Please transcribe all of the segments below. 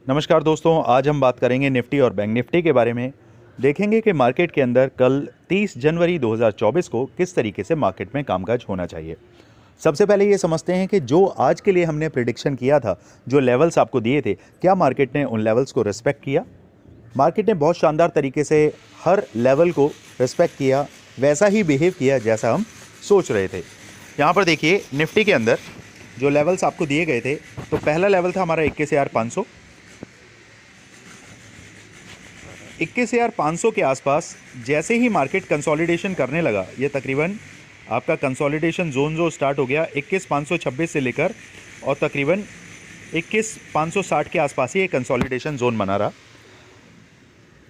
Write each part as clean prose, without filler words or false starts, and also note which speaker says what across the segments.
Speaker 1: नमस्कार दोस्तों, आज हम बात करेंगे निफ्टी और बैंक निफ्टी के बारे में। देखेंगे कि मार्केट के अंदर कल 30 जनवरी 2024 को किस तरीके से मार्केट में कामकाज होना चाहिए। सबसे पहले ये समझते हैं कि जो आज के लिए हमने प्रिडिक्शन किया था, जो लेवल्स आपको दिए थे, क्या मार्केट ने उन लेवल्स को रिस्पेक्ट किया। मार्केट ने बहुत शानदार तरीके से हर लेवल को रिस्पेक्ट किया, वैसा ही बिहेव किया जैसा हम सोच रहे थे। यहाँ पर देखिए निफ्टी के अंदर जो लेवल्स आपको दिए गए थे, तो पहला लेवल था हमारा 21,500। 21,500 के आसपास जैसे ही मार्केट कंसोलिडेशन करने लगा, ये तकरीबन आपका कंसोलिडेशन जोन जो स्टार्ट हो गया 21,526 से लेकर और तकरीबन 21,560 के आसपास ही ये कंसोलिडेशन जोन बना रहा।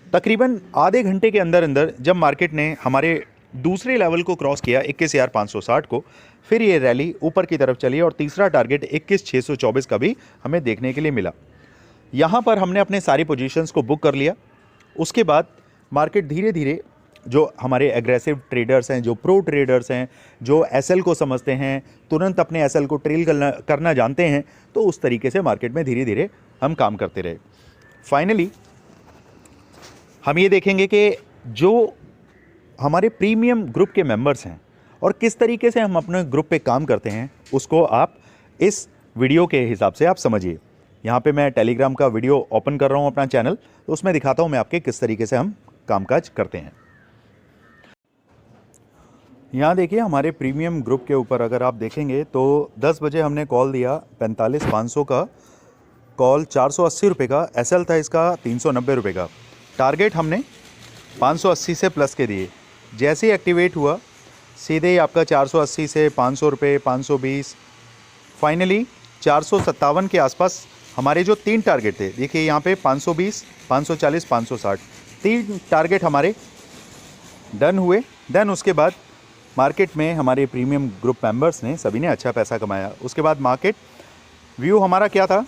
Speaker 1: तकरीबन आधे घंटे के अंदर अंदर जब मार्केट ने हमारे दूसरे लेवल को क्रॉस किया 21,560 को, फिर ये रैली ऊपर की तरफ चली और तीसरा टारगेट 21,624 का भी हमें देखने के लिए मिला। यहाँ पर हमने अपने सारी पोजीशंस को बुक कर लिया। उसके बाद मार्केट धीरे धीरे, जो हमारे एग्रेसिव ट्रेडर्स हैं, जो प्रो ट्रेडर्स हैं, जो एसएल को समझते हैं, तुरंत अपने एसएल को ट्रेल करना जानते हैं, तो उस तरीके से मार्केट में धीरे धीरे हम काम करते रहे। फाइनली हम ये देखेंगे कि जो हमारे प्रीमियम ग्रुप के मेंबर्स हैं और किस तरीके से हम अपने ग्रुप पे काम करते हैं, उसको आप इस वीडियो के हिसाब से आप समझिए। यहाँ पे मैं टेलीग्राम का वीडियो ओपन कर रहा हूँ अपना चैनल, तो उसमें दिखाता हूँ मैं आपके किस तरीके से हम कामकाज करते हैं। यहाँ देखिए हमारे प्रीमियम ग्रुप के ऊपर अगर आप देखेंगे तो 10 बजे हमने कॉल दिया 45,500 का कॉल, 480 रुपये का एसएल था इसका, 390 रुपये का टारगेट हमने 580 से प्लस के दिए। जैसे ही एक्टिवेट हुआ सीधे ही आपका 480 से 500 रुपये, 520, फाइनली 457 के आसपास हमारे जो तीन टारगेट थे, देखिए यहाँ पे 520, 540, 560, तीन टारगेट हमारे डन हुए। देन उसके बाद मार्केट में हमारे प्रीमियम ग्रुप मेंबर्स ने सभी ने अच्छा पैसा कमाया। उसके बाद मार्केट व्यू हमारा क्या था,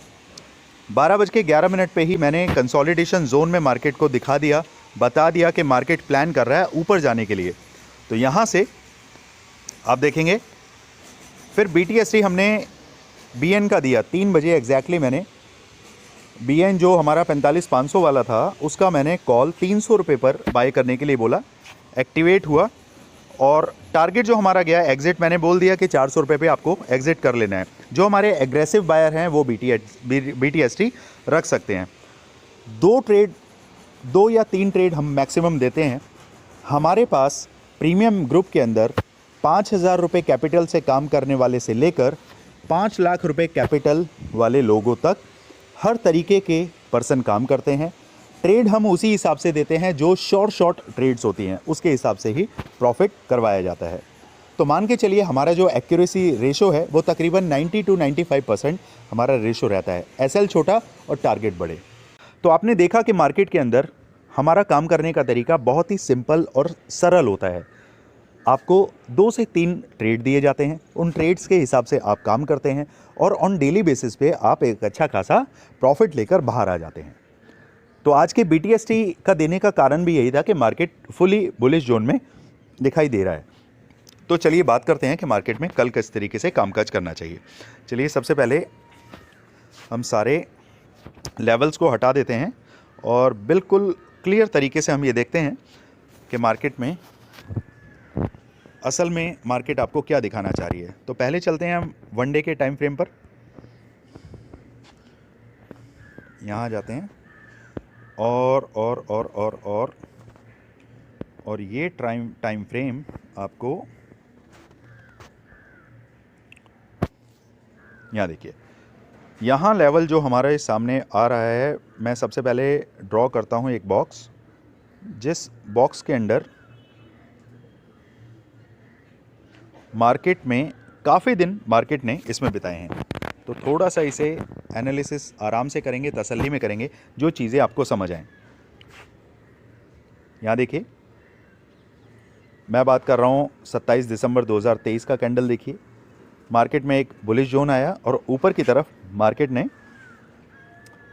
Speaker 1: 12:11 पे ही मैंने कंसोलिडेशन जोन में मार्केट को दिखा दिया, बता दिया कि मार्केट प्लान कर रहा है ऊपर जाने के लिए। तो यहाँ से आप देखेंगे फिर BTST हमने BN का दिया 3 बजे एग्जैक्टली। मैंने BN जो हमारा 45,500 वाला था उसका मैंने कॉल 300 रुपये पर बाय करने के लिए बोला, एक्टिवेट हुआ और टारगेट जो हमारा गया एग्जिट, मैंने बोल दिया कि 400 रुपये पे आपको एग्जिट कर लेना है। जो हमारे एग्रेसिव बायर हैं वो BTST रख सकते हैं। 2 या 3 ट्रेड हम मैक्सिमम देते हैं। हमारे पास प्रीमियम ग्रुप के अंदर 5,000 रुपये कैपिटल से काम करने वाले से लेकर 5 लाख रुपए कैपिटल वाले लोगों तक हर तरीके के पर्सन काम करते हैं। ट्रेड हम उसी हिसाब से देते हैं जो शॉर्ट ट्रेड्स होती हैं, उसके हिसाब से ही प्रॉफिट करवाया जाता है। तो मान के चलिए हमारा जो एक्यूरेसी रेशो है वो तकरीबन 90 to 95% हमारा रेशो रहता है, एसएल छोटा और टारगेट बड़े। तो आपने देखा कि मार्केट के अंदर हमारा काम करने का तरीका बहुत ही सिंपल और सरल होता है। आपको 2 से 3 ट्रेड दिए जाते हैं, उन ट्रेड्स के हिसाब से आप काम करते हैं और ऑन डेली बेसिस पे आप एक अच्छा खासा प्रॉफिट लेकर बाहर आ जाते हैं। तो आज के BTST का देने का कारण भी यही था कि मार्केट फुली बुलिश जोन में दिखाई दे रहा है। तो चलिए बात करते हैं कि मार्केट में कल किस तरीके से कामकाज करना चाहिए। चलिए सबसे पहले हम सारे लेवल्स को हटा देते हैं और बिल्कुल क्लियर तरीके से हम ये देखते हैं कि मार्केट में असल में मार्केट आपको क्या दिखाना चाह रही है। तो पहले चलते हैं हम 1 डे के टाइम फ्रेम पर, यहाँ जाते हैं और ये टाइम फ्रेम आपको यहाँ देखिए, यहाँ लेवल जो हमारे सामने आ रहा है, मैं सबसे पहले ड्रॉ करता हूँ एक बॉक्स, जिस बॉक्स के अंदर मार्केट में काफ़ी दिन मार्केट ने इसमें बिताए हैं। तो थोड़ा सा इसे एनालिसिस आराम से करेंगे, तसल्ली में करेंगे, जो चीज़ें आपको समझ आएँ। यहाँ देखिए मैं बात कर रहा हूँ 27 दिसंबर 2023 का कैंडल। देखिए मार्केट में एक बुलिश जोन आया और ऊपर की तरफ मार्केट ने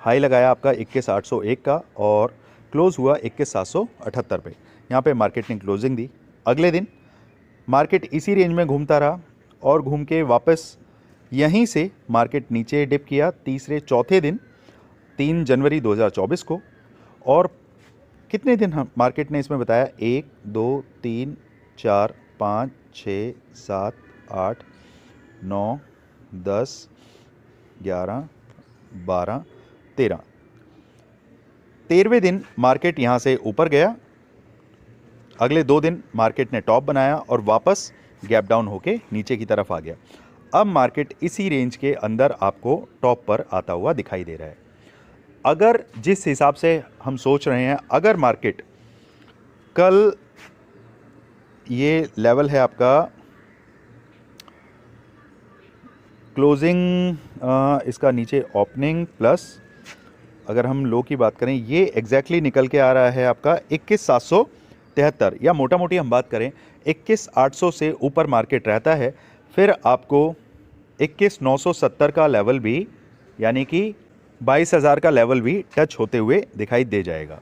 Speaker 1: हाई लगाया आपका 21,801 का और क्लोज़ हुआ 21,778 पे। यहाँ पे मार्केट ने क्लोजिंग दी। अगले दिन मार्केट इसी रेंज में घूमता रहा और घूम के वापस यहीं से मार्केट नीचे डिप किया तीसरे चौथे दिन 3 जनवरी 2024 को। और कितने दिन हम मार्केट ने इसमें बताया, 1 2 3 4 5 6 7 8 9 10 11 12 13वें दिन मार्केट यहाँ से ऊपर गया। अगले 2 दिन मार्केट ने टॉप बनाया और वापस गैप डाउन होके नीचे की तरफ आ गया। अब मार्केट इसी रेंज के अंदर आपको टॉप पर आता हुआ दिखाई दे रहा है। अगर जिस हिसाब से हम सोच रहे हैं, अगर मार्केट कल, ये लेवल है आपका क्लोजिंग, इसका नीचे ओपनिंग प्लस अगर हम लो की बात करें, ये एग्जैक्टली निकल के आ रहा है आपका 21,773, या मोटा मोटी हम बात करें 21,800 से ऊपर मार्केट रहता है, फिर आपको 21,970 का लेवल भी, यानी कि 22,000 का लेवल भी टच होते हुए दिखाई दे जाएगा।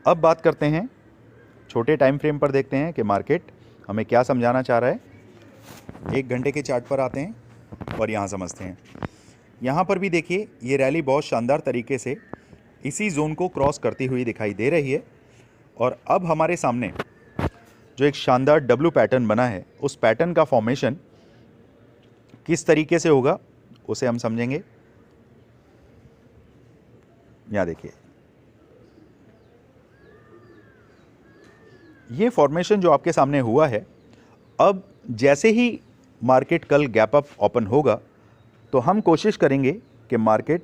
Speaker 1: अब बात करते हैं छोटे टाइम फ्रेम पर, देखते हैं कि मार्केट हमें क्या समझाना चाह रहा है। 1 घंटे के चार्ट पर आते हैं और यहाँ समझते हैं। यहाँ पर भी देखिए ये रैली बहुत शानदार तरीके से इसी जोन को क्रॉस करती हुई दिखाई दे रही है। और अब हमारे सामने जो एक शानदार डब्ल्यू पैटर्न बना है, उस पैटर्न का फॉर्मेशन किस तरीके से होगा उसे हम समझेंगे। यहाँ देखिए, ये फॉर्मेशन जो आपके सामने हुआ है, अब जैसे ही मार्केट कल गैप अप ओपन होगा तो हम कोशिश करेंगे कि मार्केट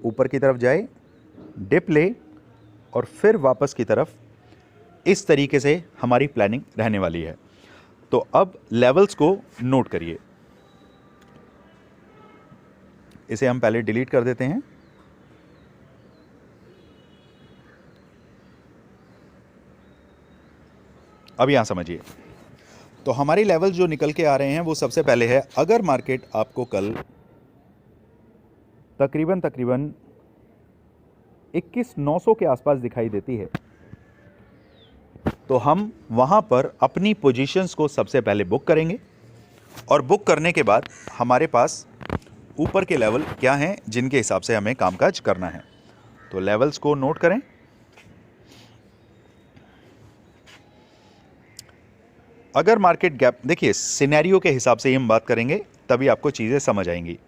Speaker 1: ऊपर की तरफ जाए, डिप ले और फिर वापस की तरफ, इस तरीके से हमारी प्लानिंग रहने वाली है। तो अब लेवल्स को नोट करिए। इसे हम पहले डिलीट कर देते हैं। अब यहां समझिए, तो हमारी लेवल जो निकल के आ रहे हैं वो सबसे पहले है, अगर मार्केट आपको कल तकरीबन 21,900 के आसपास दिखाई देती है, तो हम वहां पर अपनी पोजीशंस को सबसे पहले बुक करेंगे। और बुक करने के बाद हमारे पास ऊपर के लेवल क्या हैं जिनके हिसाब से हमें कामकाज करना है। तो लेवल्स को नोट करें। अगर मार्केट गैप, देखिए सिनेरियो के हिसाब से ही हम बात करेंगे, तभी आपको चीज़ें समझ आएंगी।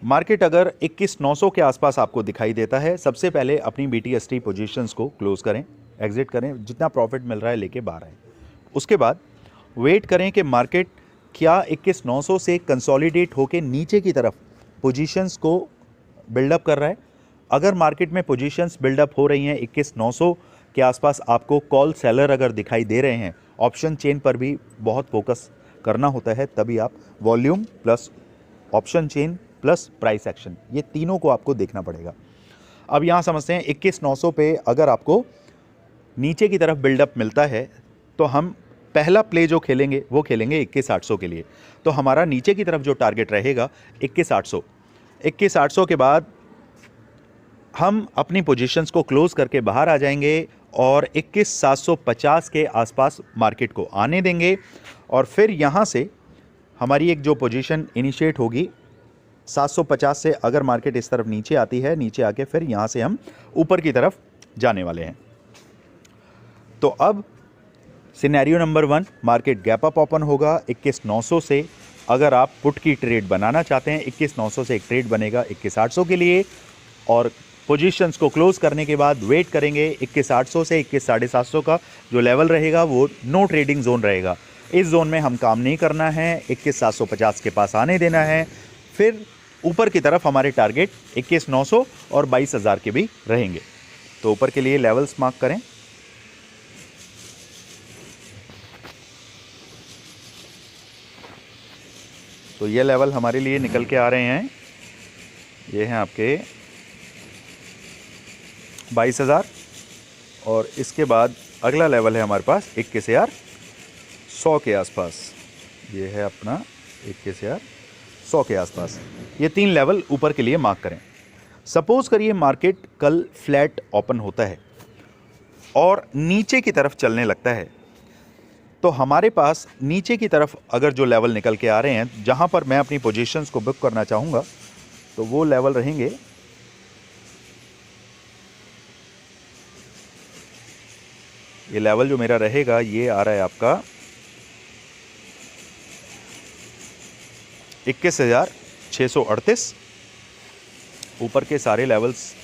Speaker 1: मार्केट अगर 21,900 के आसपास आपको दिखाई देता है, सबसे पहले अपनी BTST पोजीशंस को क्लोज करें, एग्जिट करें, जितना प्रॉफिट मिल रहा है लेके बाहर आए। उसके बाद वेट करें कि मार्केट क्या 21,900 से कंसोलिडेट होकर नीचे की तरफ पोजीशंस को बिल्डअप कर रहा है। अगर मार्केट में पोजीशंस बिल्डअप हो रही हैं 21,900 के आसपास, आपको कॉल सेलर अगर दिखाई दे रहे हैं, ऑप्शन चेन पर भी बहुत फोकस करना होता है, तभी आप volume plus option chain plus price action, ये तीनों को आपको देखना पड़ेगा। अब यहाँ समझते हैं 21,900 पे अगर आपको नीचे की तरफ बिल्डअप मिलता है, तो हम पहला प्ले जो खेलेंगे वो खेलेंगे 21,800 के लिए। तो हमारा नीचे की तरफ जो टारगेट रहेगा 21,800। 21,800 के बाद हम अपनी पोजीशंस को क्लोज करके बाहर आ जाएंगे और 21,750 के आसपास मार्केट को आने देंगे। और फिर यहाँ से हमारी एक जो पोजीशन इनिशिएट होगी 750 से, अगर मार्केट इस तरफ नीचे आती है, नीचे आके फिर यहाँ से हम ऊपर की तरफ जाने वाले हैं। तो अब scenario number 1, market gap up open होगा 21,900 से। अगर आप पुट की ट्रेड बनाना चाहते हैं, 21,900 से एक ट्रेड बनेगा 21,800 के लिए, और पोजीशंस को क्लोज करने के बाद वेट करेंगे 21,800 से 21,750 का जो लेवल रहेगा वो नो ट्रेडिंग जोन रहेगा। इस जोन में हम काम नहीं करना है, 21,750 के पास आने देना है। फिर ऊपर की तरफ हमारे टारगेट 21,900 और 22,000 के भी रहेंगे। तो ऊपर के लिए लेवल्स मार्क करें। तो ये लेवल हमारे लिए निकल के आ रहे हैं, ये हैं आपके 22,000, और इसके बाद अगला लेवल है हमारे पास 21,100 के आसपास। ये है अपना 21,100 के आसपास। ये 3 लेवल ऊपर के लिए मार्क करें। सपोज करिए मार्केट कल फ्लैट ओपन होता है और नीचे की तरफ चलने लगता है, तो हमारे पास नीचे की तरफ अगर जो लेवल निकल के आ रहे हैं, जहां पर मैं अपनी पोजीशंस को बुक करना चाहूँगा, तो वो लेवल रहेंगे ये लेवल जो मेरा रहेगा ये आ रहा है आपका 21,638। ऊपर के सारे लेवल्स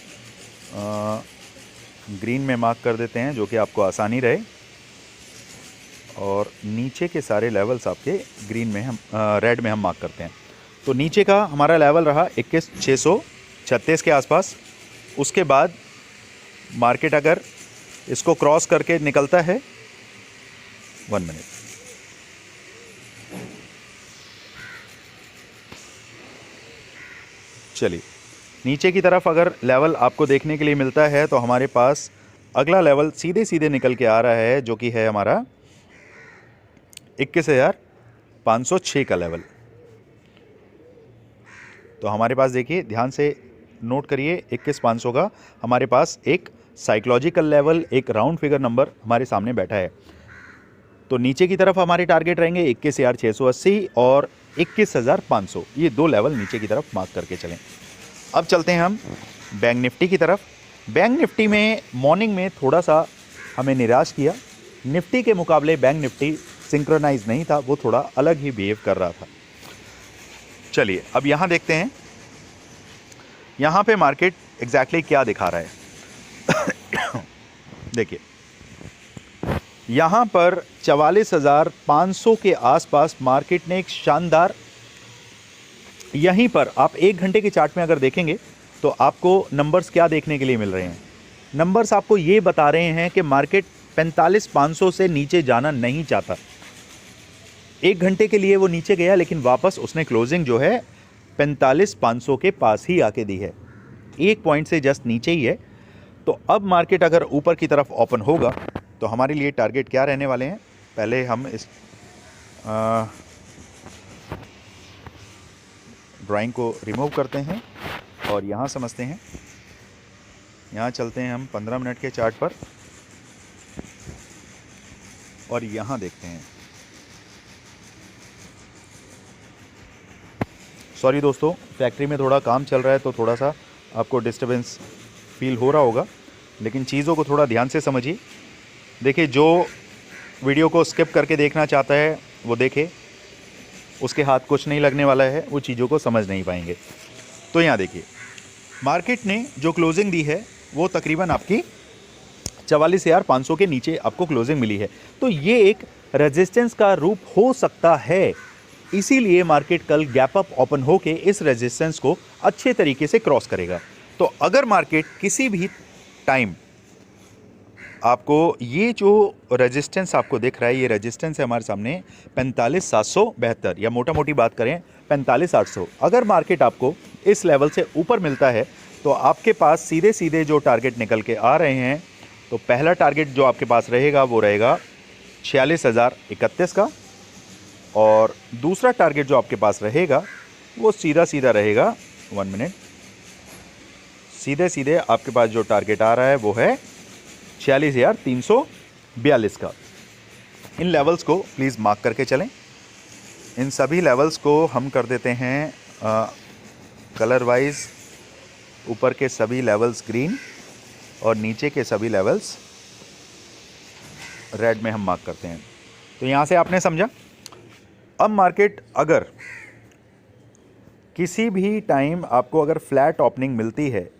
Speaker 1: ग्रीन में मार्क कर देते हैं जो कि आपको आसानी रहे, और नीचे के सारे लेवल्स आपके ग्रीन में हम रेड में हम मार्क करते हैं। तो नीचे का हमारा लेवल रहा 21,636 के आसपास। उसके बाद मार्केट अगर इसको क्रॉस करके निकलता है, 1 मिनट, चलिए नीचे की तरफ अगर लेवल आपको देखने के लिए मिलता है तो हमारे पास अगला लेवल सीधे सीधे निकल के आ रहा है जो कि है हमारा 21,506 का लेवल। तो हमारे पास देखिए, ध्यान से नोट करिए, 21,500 का हमारे पास एक साइकोलॉजिकल लेवल, एक राउंड फिगर नंबर हमारे सामने बैठा है। तो नीचे की तरफ हमारे टारगेट रहेंगे 21,680 और 21,500, ये दो लेवल नीचे की तरफ मार्क करके चलें। अब चलते हैं हम बैंक निफ्टी की तरफ। बैंक निफ्टी में मॉर्निंग में थोड़ा सा हमें निराश किया। निफ्टी के मुकाबले बैंक निफ्टी सिंक्रोनाइज नहीं था, वो थोड़ा अलग ही बिहेव कर रहा था। चलिए अब यहाँ देखते हैं यहाँ पे मार्केट एग्जैक्टली क्या दिखा रहा है। देखिए यहाँ पर 44,500 के आसपास मार्केट ने एक शानदार, यहीं पर आप 1 घंटे के चार्ट में अगर देखेंगे तो आपको नंबर्स क्या देखने के लिए मिल रहे हैं। नंबर्स आपको ये बता रहे हैं कि मार्केट 45,500 से नीचे जाना नहीं चाहता। 1 घंटे के लिए वो नीचे गया, लेकिन वापस उसने क्लोजिंग जो है 45,500 के पास ही आके दी है, 1 पॉइंट से जस्ट नीचे ही है। तो अब मार्केट अगर ऊपर की तरफ ओपन होगा तो हमारे लिए टारगेट क्या रहने वाले हैं, पहले हम इस ड्राइंग को रिमूव करते हैं और यहाँ समझते हैं। यहाँ चलते हैं हम 15 मिनट के चार्ट पर और यहाँ देखते हैं। सॉरी दोस्तों, फैक्ट्री में थोड़ा काम चल रहा है तो थोड़ा सा आपको डिस्टर्बेंस फील हो रहा होगा, लेकिन चीज़ों को थोड़ा ध्यान से समझिए। देखिए, जो वीडियो को स्किप करके देखना चाहता है वो देखे, उसके हाथ कुछ नहीं लगने वाला है, वो चीज़ों को समझ नहीं पाएंगे। तो यहाँ देखिए, मार्केट ने जो क्लोजिंग दी है वो तकरीबन आपकी 44,500 के नीचे आपको क्लोजिंग मिली है। तो ये एक रेजिस्टेंस का रूप हो सकता है, इसीलिए मार्केट कल गैप अप ओपन होके इस रेजिस्टेंस को अच्छे तरीके से क्रॉस करेगा। तो अगर मार्केट किसी भी टाइम आपको ये जो रेजिस्टेंस आपको दिख रहा है, ये रेजिस्टेंस है हमारे सामने 45,772, या मोटा मोटी बात करें 45,800। अगर मार्केट आपको इस लेवल से ऊपर मिलता है तो आपके पास सीधे सीधे जो टारगेट निकल के आ रहे हैं, तो पहला टारगेट जो आपके पास रहेगा वो रहेगा 46,031 का, और दूसरा टारगेट जो आपके पास रहेगा वो सीधा सीधा रहेगा, 1 मिनट, सीधे सीधे आपके पास जो टारगेट आ रहा है वो है 46,342 का। इन लेवल्स को प्लीज़ मार्क करके चलें। इन सभी लेवल्स को हम कर देते हैं कलर वाइज, ऊपर के सभी लेवल्स ग्रीन और नीचे के सभी लेवल्स रेड में हम मार्क करते हैं। तो यहाँ से आपने समझा। अब मार्केट अगर किसी भी टाइम आपको अगर फ्लैट ओपनिंग मिलती है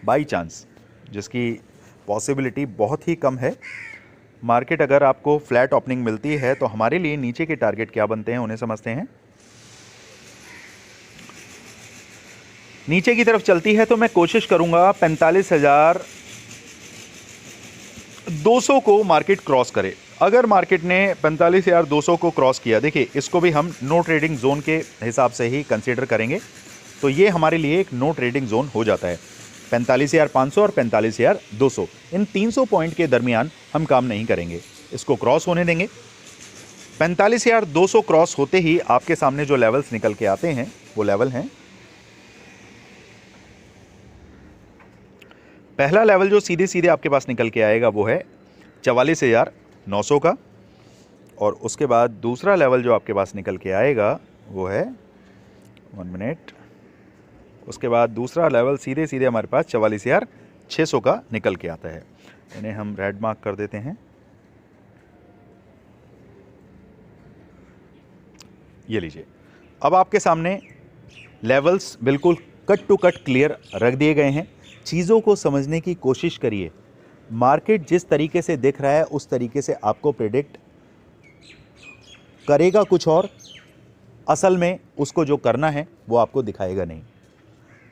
Speaker 1: बाई चांस, जिसकी पॉसिबिलिटी बहुत ही कम है, मार्केट अगर आपको फ्लैट ओपनिंग मिलती है तो हमारे लिए नीचे के टारगेट क्या बनते हैं उन्हें समझते हैं। नीचे की तरफ चलती है तो मैं कोशिश करूंगा 45,200 को मार्केट क्रॉस करे। अगर मार्केट ने 45,200 को क्रॉस किया, देखिए इसको भी हम नो ट्रेडिंग जोन के हिसाब से ही कंसीडर करेंगे, तो ये हमारे लिए एक नो ट्रेडिंग जोन हो जाता है। 45,500 और 45,200, इन 300 पॉइंट के दरमियान हम काम नहीं करेंगे, इसको क्रॉस होने देंगे। 45,200 क्रॉस होते ही आपके सामने जो लेवल्स निकल के आते हैं वो लेवल हैं, पहला लेवल जो सीधे सीधे आपके पास निकल के आएगा वो है 44,900 का, और उसके बाद दूसरा लेवल जो आपके पास निकल के आएगा वो है 1 मिनट उसके बाद दूसरा लेवल सीधे सीधे हमारे पास 44,600 का निकल के आता है। इन्हें हम रेड मार्क कर देते हैं। ये लीजिए, अब आपके सामने लेवल्स बिल्कुल कट टू कट क्लियर रख दिए गए हैं। चीज़ों को समझने की कोशिश करिए। मार्केट जिस तरीके से दिख रहा है उस तरीके से आपको प्रेडिक्ट करेगा कुछ और, असल में उसको जो करना है वो आपको दिखाएगा नहीं।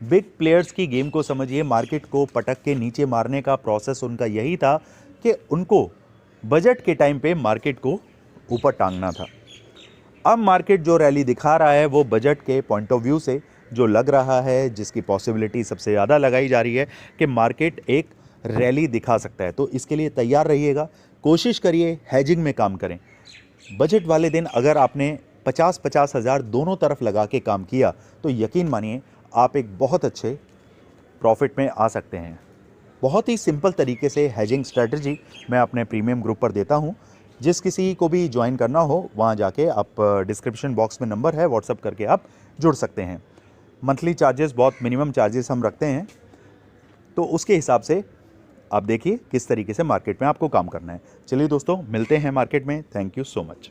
Speaker 1: बिग प्लेयर्स की गेम को समझिए। मार्केट को पटक के नीचे मारने का प्रोसेस उनका यही था कि उनको बजट के टाइम पे मार्केट को ऊपर टांगना था। अब मार्केट जो रैली दिखा रहा है वो बजट के पॉइंट ऑफ व्यू से जो लग रहा है, जिसकी पॉसिबिलिटी सबसे ज़्यादा लगाई जा रही है कि मार्केट एक रैली दिखा सकता है, तो इसके लिए तैयार रहिएगा। कोशिश करिए हैजिंग में काम करें। बजट वाले दिन अगर आपने 50-50 हज़ार दोनों तरफ लगा के काम किया तो यकीन मानिए आप एक बहुत अच्छे प्रॉफिट में आ सकते हैं। बहुत ही सिंपल तरीके से हैजिंग स्ट्रेटजी मैं अपने प्रीमियम ग्रुप पर देता हूं। जिस किसी को भी ज्वाइन करना हो वहां जाके आप डिस्क्रिप्शन बॉक्स में नंबर है, व्हाट्सअप करके आप जुड़ सकते हैं। मंथली चार्जेस बहुत मिनिमम चार्जेस हम रखते हैं, तो उसके हिसाब से आप देखिए किस तरीके से मार्केट में आपको काम करना है। चलिए दोस्तों, मिलते हैं मार्केट में। Thank you so much.